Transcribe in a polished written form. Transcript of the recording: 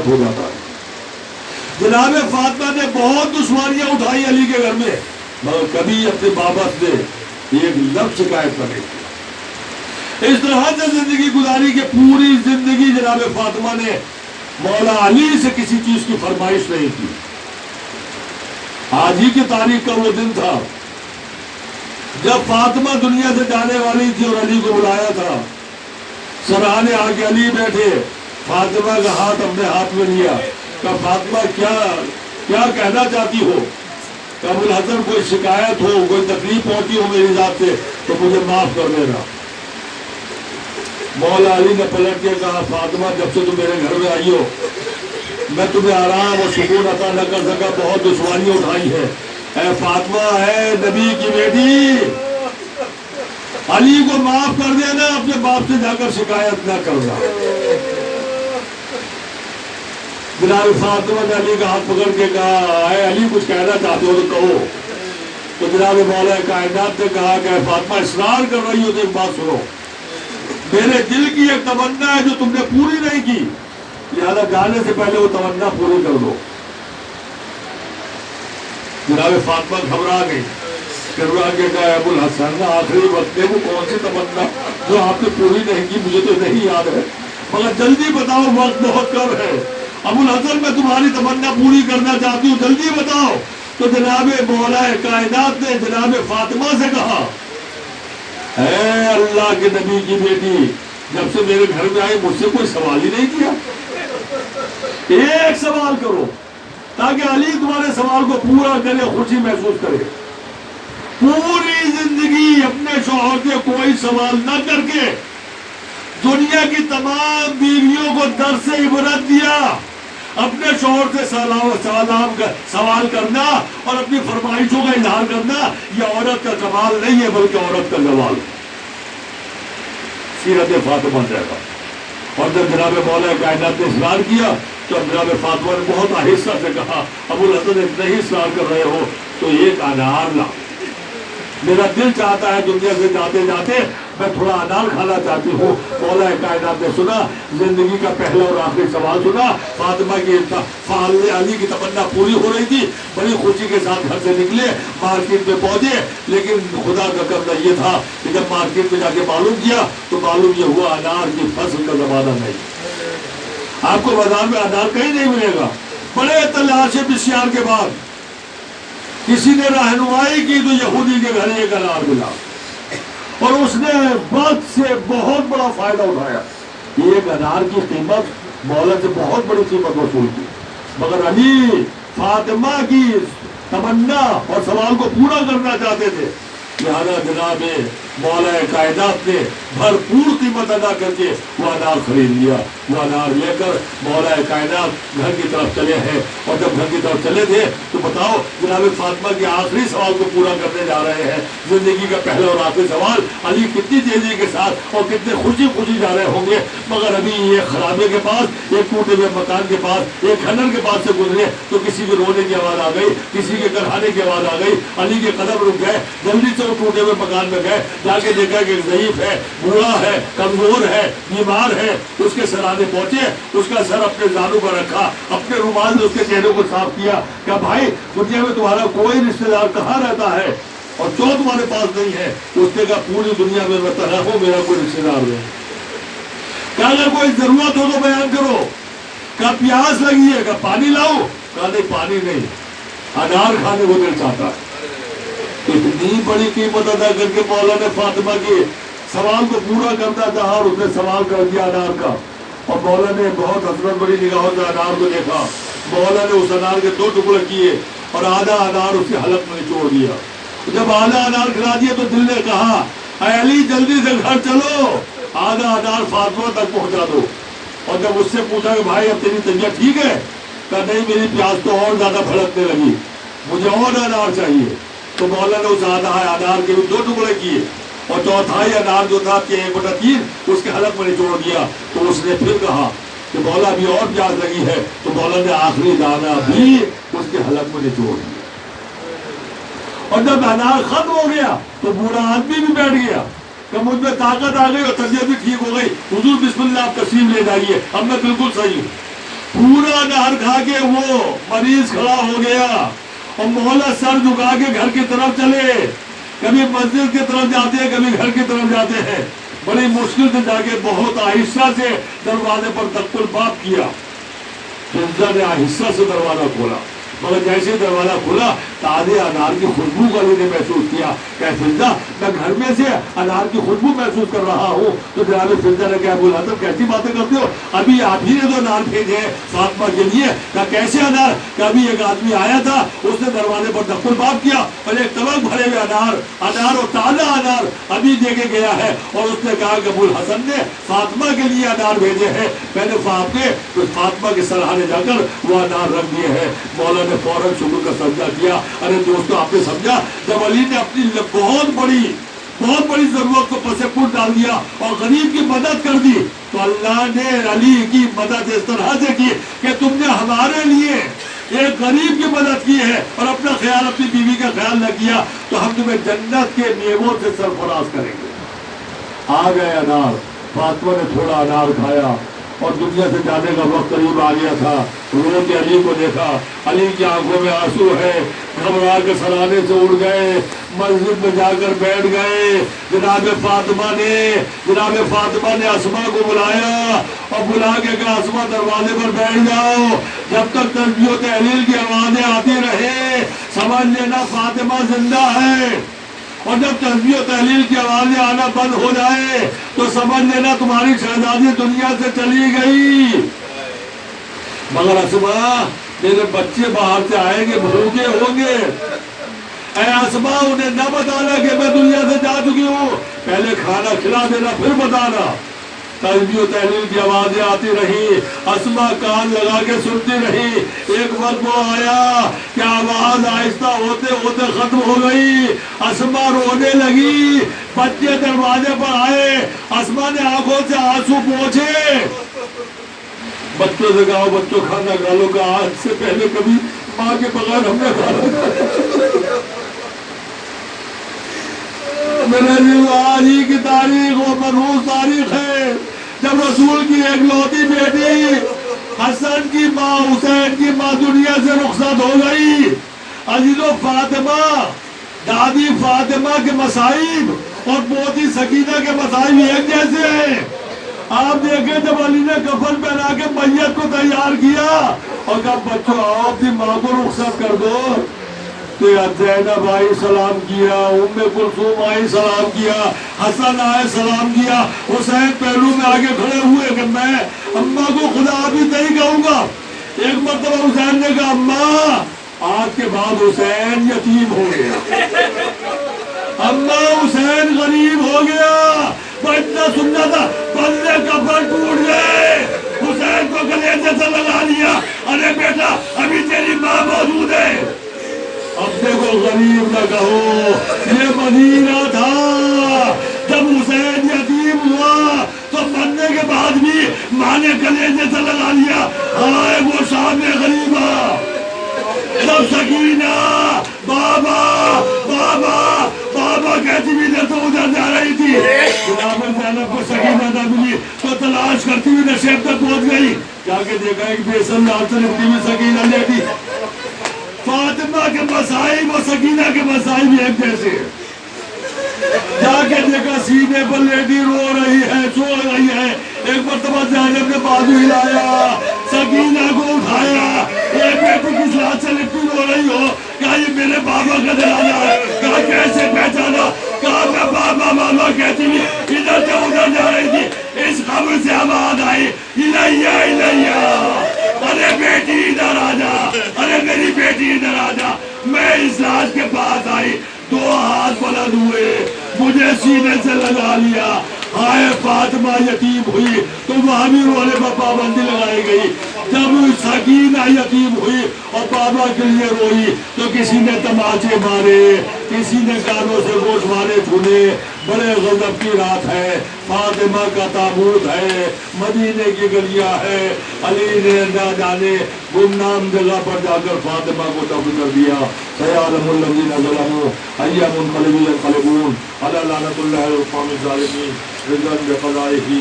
سلامت ہو جاتا ہے۔ جناب فاطمہ نے بہت دشواریاں اٹھائی علی کے گھر میں، مگر کبھی اپنے بابا سے ایک لفظ شکایت نہ کی۔ اس طرح سے زندگی گزاری کہ پوری زندگی جناب فاطمہ نے مولا علی سے کسی چیز کی فرمائش نہیں کی۔ آج ہی کی تاریخ کا وہ دن تھا جب فاطمہ دنیا سے جانے والی تھی اور علی کو بلایا تھا۔ سرانے آ کے علی بیٹھے، فاطمہ کا ہاتھ اپنے ہاتھ میں لیا، کہا فاطمہ کیا کہنا چاہتی ہو؟ کہ ابوالحسن کوئی شکایت ہو، کوئی تکلیف پہنچی ہو میری ذات سے تو مجھے معاف کر دینا۔ مولا علی نے پلٹ کے کہا فاطمہ جب سے تم میرے گھر میں آئی ہو میں تمہیں آرام اور سکون عطا نہ کر سکا، بہت دشواریاں اٹھائی ہے۔ اے فاطمہ، اے نبی کی بیٹی، علی کو معاف کر دینا، اپنے باپ سے جا کر شکایت نہ کرنا۔ جناب فاطمہ نے علی کا ہاتھ پکڑ کے کہا اے علی کچھ کہنا چاہتے ہو تو کہو۔ تو جناب مولا کائنات نے کہا کہ فاطمہ اصرار کر رہی ہو تو ایک بات سنو، میرے دل کی ایک تمنا ہے جو تم نے پوری نہیں کی، لہذا جانے سے پہلے وہ تمنا پوری کر دو۔ جناب فاطمہ گھبرا گئی، گھبرا کے کہا ابوالحسن آخری وقت میں وہ کون سی تمنا جو آپ نے پوری نہیں کی، مجھے تو نہیں یاد ہے، مگر جلدی بتاؤ، وقت بہت کم ہے۔ ابوالحسن میں تمہاری تمنا پوری کرنا چاہتی ہوں، جلدی بتاؤ۔ تو جناب مولا کائنات نے جناب فاطمہ سے کہا اے اللہ کے نبی کی بیٹی، جب سے میرے گھر میں آئی مجھ سے کوئی سوال ہی نہیں کیا، ایک سوال کرو تاکہ علی تمہارے سوال کو پورا کرے، خوشی محسوس کرے۔ پوری زندگی اپنے شوہر سے کوئی سوال نہ کر کے دنیا کی تمام بیویوں کو درس عبرت دیا، اپنے شوہر سے سوال کرنا اور اپنی فرمائشوں کا اظہار کرنا یہ عورت کا کمال نہیں ہے بلکہ عورت کا زوال ہے۔ سیرت فاطمہ سے ہے۔ اور جب جناب مولا کائنات نے اصرار کیا تو جناب فاطمہ نے بہت آہستہ سے کہا ابوالحسن اتنا ہی اصرار کر رہے ہو تو ایک انار لا، میرا دل چاہتا ہے دنیا سے جاتے جاتے میں تھوڑا انار کھانا چاہتی ہوں۔ مولا کائنات نے سنا، زندگی کا پہلا اور آخری سوال سنا، فاطمہ کی علی کی تمنا پوری ہو رہی تھی، بڑی خوشی کے ساتھ گھر سے نکلے، مارکیٹ میں پہنچے، لیکن خدا کا کرنا یہ تھا کہ جب مارکیٹ میں جا کے معلوم کیا تو معلوم یہ ہوا انار کی فصل کا زمانہ نہیں، آپ کو بازار میں انار کہیں نہیں ملے گا۔ بڑے تلاش بسیار کے بعد کسی نے رہنمائی کی تو یہودی کے گھر ایک انار ملا اور اس نے وقت سے بہت بڑا فائدہ اٹھایا۔ ایک انار کی قیمت مولا سے بہت بڑی قیمت وصول کی، مگر علی فاطمہ کی تمنا اور سوال کو پورا کرنا چاہتے تھے، لہذا جناب مولا کائنات نے بھرپور قیمت ادا کر کے وہ انار خرید لیا۔ وہ انار لے کر مولا کائنات گھر کی طرف چلے ہیں، اور جب گھر کی طرف چلے تھے تو بتاؤ جناب فاطمہ کے آخری سوال کو پورا کرنے جا رہے ہیں، زندگی کا پہلا اور آخری سوال۔ علی کتنی تیزی کے ساتھ اور کتنے خوشی خوشی جا رہے ہوں گے، مگر ابھی ایک خرابے کے پاس، ایک ٹوٹے ہوئے مکان کے پاس، ایک کھنڈر کے پاس سے گزرے تو کسی کے رونے کی آواز آ گئی، کسی کے کرہانے کی آواز آ گئی، علی کے قدم رک گئے، جلدی سے وہ ٹوٹے ہوئے مکان میں گئے، جا کے دیکھا کہ ضعیف ہے، بوڑھا ہے، کمزور ہے، بیمار ہے، اس کے سرانے پہنچے، اس کا سر اپنے زانو پر رکھا، اپنے رومال سے اس کے چہرے کو صاف کیا کہ بھائی دنیا میں تمہارا کوئی رشتہ دار کہاں رہتا ہے اور جو تمہارے پاس نہیں ہے؟ اس نے کہا پوری دنیا میں میں تنہا ہوں، میرا کوئی رشتہ دار نہیں۔ کہا اگر کوئی ضرورت ہو تو بیان کرو۔ کہا پیاس لگی ہے، کہا پانی لاؤ؟ کہا نہیں پانی نہیں، انار کھانے کو دل چاہتا ہے۔ اتنی بڑی قیمت ادا کر کے مولا نے فاطمہ کے سوال کو پورا کرنا چاہا اور اس نے سوال کر دیا انار کا، اور مولا نے بہت حسرت بڑی نگاہوں سے انار کو دیکھا۔ مولا نے اس انار کے 2 ٹکڑے کیے اور آدھا انار اس کے حلق میں نچوڑ دیا۔ جب آدھا انار کھلا دیا تو دل نے کہا اے علی جلدی سے گھر چلو، آدھا انار فاطمہ تک پہنچا دو۔ اور جب اس سے پوچھا کہ بھائی اب تیری طبیعت ٹھیک ہے؟ کہا نہیں، میری پیاس تو اور زیادہ بھڑکنے لگی، مجھے اور انار چاہیے۔ تو مولا نے اس آدھا انار کے 2 ٹکڑے کیے اور چوتھائی انار جو تھا کہ 1/3 اس کے حلق میں نچوڑ دیا۔ تو اس نے پھر کہا کہ مولا ابھی اور پیاس لگی ہے، تو مولا نے آخری دانہ بھی اس کے حلق میں نچوڑ دیا۔ اور جب انار ختم ہو گیا تو بوڑھا آدمی بھی بیٹھ گیا کہ مجھ میں طاقت آ گئی اور طبیعت بھی ٹھیک ہو گئی، حضور بسم اللہ آپ تشریف لے جائیے، اب میں بالکل صحیح ہوں۔ پورا انار کھا کے وہ مریض کھڑا ہو گیا اور مولا سر جھکا کے گھر کی طرف چلے. کبھی مسجد کی طرف جاتے ہیں, کبھی گھر کی طرف جاتے ہیں. بڑی مشکل سے جا کے بہت آہستہ سے دروازے پر دق الباب کیا. فضہ نے آہستہ سے دروازہ کھولا, مگر جیسے دروازہ کھلا تازے انار کی خوشبو کو علی نے محسوس کیا. کہ فضہ, میں گھر میں سے انار کی خوشبو محسوس کر رہا ہوں. تو جناب فضہ نے کیا بولا تھا, کیسی باتیں کرتے ہو, ابھی آپ ہی نے تو انار بھیجے ہیں فاطمہ کے لیے. کہا کیسے انار؟ کہ ابھی ایک آدمی آیا تھا, اس نے دروازے پر دق الباب کیا اور ایک طبق بھرے ہوئے انار اور تازہ انار ابھی دے کے گیا ہے. اور اس نے کہا کہ ابو الحسن نے فاطمہ کے لیے انار بھیجے ہیں. میں نے فاطمہ کے سرحانے جا کر وہ انار رکھ دیے ہیں. مولا نے فوراً شکر کا سجدہ کیا. ارے دوستو, آپ نے سمجھا, جب علی نے اپنی بہت بڑی ضرورت کو پس پش ڈال دیا اور غریب کی مدد کر دی, تو اللہ نے علی کی مدد اس طرح سے کی کہ تم نے ہمارے لیے ایک غریب کی مدد کی ہے اور اپنا خیال, اپنی بیوی کا خیال نہ کیا, تو ہم تمہیں جنت کے میووں سے سرفراز کریں گے. آ گئے انار. فاطمہ نے تھوڑا انار کھایا اور دنیا سے جانے کا وقت قریب آ گیا تھا. رو کے علی کو دیکھا, علی کی آنکھوں میں آنسو ہے, گھبرا کے سرانے سے اڑ گئے, مسجد میں جا کر بیٹھ گئے. جناب فاطمہ نے اسما کو بلایا اور بلا کے کہا اسما دروازے پر بیٹھ جاؤ, جب تک تسبیح و تحلیل کی آوازیں آتی رہے سمجھ لینا فاطمہ زندہ ہے, اور جب تسبیح و تحلیل کی آوازیں آنا بند ہو جائے تو سمجھ لینا تمہاری شہزادی دنیا سے چلی گئی. مگر اسما, میرے بچے باہر سے آئیں گے, بھوکے ہوں گے. اے اسما, انہیں نہ بتانا کہ میں دنیا سے جا چکی ہوں, پہلے کھانا کھلا دینا پھر بتانا. تسبیح و تحلیل کی آوازیں آتی رہی, اسما کان لگا کے سنتی رہی. ایک وقت وہ آیا کہ آواز آہستہ ہوتے ہوتے ختم ہو گئی. اسما رونے لگی. بچے دروازے پر آئے, اسما نے آنکھوں سے آنسو پوچھے. بچوں سے کہا, بچوں کھانا کھا لو. کہ آج سے پہلے کبھی ماں کے بغیر ہم نے کھانا. میرے دل, آج ہی کی تاریخ وہ منحوس تاریخ ہے جب رسول کی ایک لوتی بیٹی حسن کی ماں, حسین کی ماں دنیا سے رخصت ہو گئی. عزیزو, فاطمہ, دادی فاطمہ کے مصائب اور پوتی سکینہ کے مصائب ایک جیسے ہیں. آپ دیکھیں, جب علی نے کفن پہنا کے میت کو تیار کیا اور کہا بچوں آؤ اپنی ماں کو رخصت کر دو, تو زینب آئی سلام کیا, ام کلثوم آئی سلام کیا, حسن آئے سلام کیا, حسین پہلو میں آگے کھڑے ہوئے کہ میں اماں کو خدا بھی نہیں کہوں گا. ایک مرتبہ حسین نے کہا اماں, آج کے بعد حسین یتیم ہو گیا, اماں حسین غریب ہو گیا. اتنا سننا تھا, بندے کفن ٹوٹ گئے, حسین کو کلیجے سے لگا لیا. ارے بیٹا, ابھی تیری ماں موجود ہے. اب دیکھو, غریب نہ کہو, یہ مدینہ تھا. جب حسین یتیم ہوا تو مرنے کے بعد بھی ماں نے کلیجے سے لگا لیا, ہائے وہ شام غریبہ. جب سکینہ بابا بابا بابا کہتی بھی تو ادھر جا رہی تھی, جناب زینب کو سکینہ نہ ملی تو تلاش کرتی ہوئی نشیب تک پہنچ گئی. جا کے دیکھا ایک بیسن لال سے لپٹی ہوئی سکینہ لیٹی. فاطمہ کے مصائب اور سکینہ کے مصائب ایک جیسے. جا کے دیکھا سینے پر لیڈی رو رہی ہے, سو رہی ہے. ایک مرتبہ زینب نے بازو ہلایا, سکینہ کو اٹھایا. ایک بیٹی کس رات سے لپٹی رو رہی ہو, کہا یہ میرے بابا کا جنازہ ہے. کہا کیسے پہچانا؟ کہا میں بابا بابا کہتی ہوئی ادھر سے ادھر جا رہی تھی, اس خبر سے آواز آئی الیہ الیہ, ارے بیٹی ادھر آ جا, ارے میری بیٹی ادھر آ جا. میں اس لاش کے پاس آئی, 2 ہاتھ بلند ہوئے, مجھے سینے سے لگا لیا. ہائے فاطمہ یتیم ہوئی تو وہاں بھی رونے پر پابندی لگائی گئی. جب سکینہ یتیم ہوئی اور بابا کے لیے روئی تو کسی نے تماچے مارے, کسی نے کانوں سے گوشوارے چھونے. بڑے غضب کی رات ہے, فاطمہ کا تابوت ہے, مدینے کی گلیاں ہے. علی نے نہ جانے گمنام جگہ پر جا کر فاطمہ کو دفن کر دیا. سیعلم الذین ظلموا ای منقلب ینقلبون, الا لعنۃ اللہ علی القوم الظالمین. رضوان بقضائہ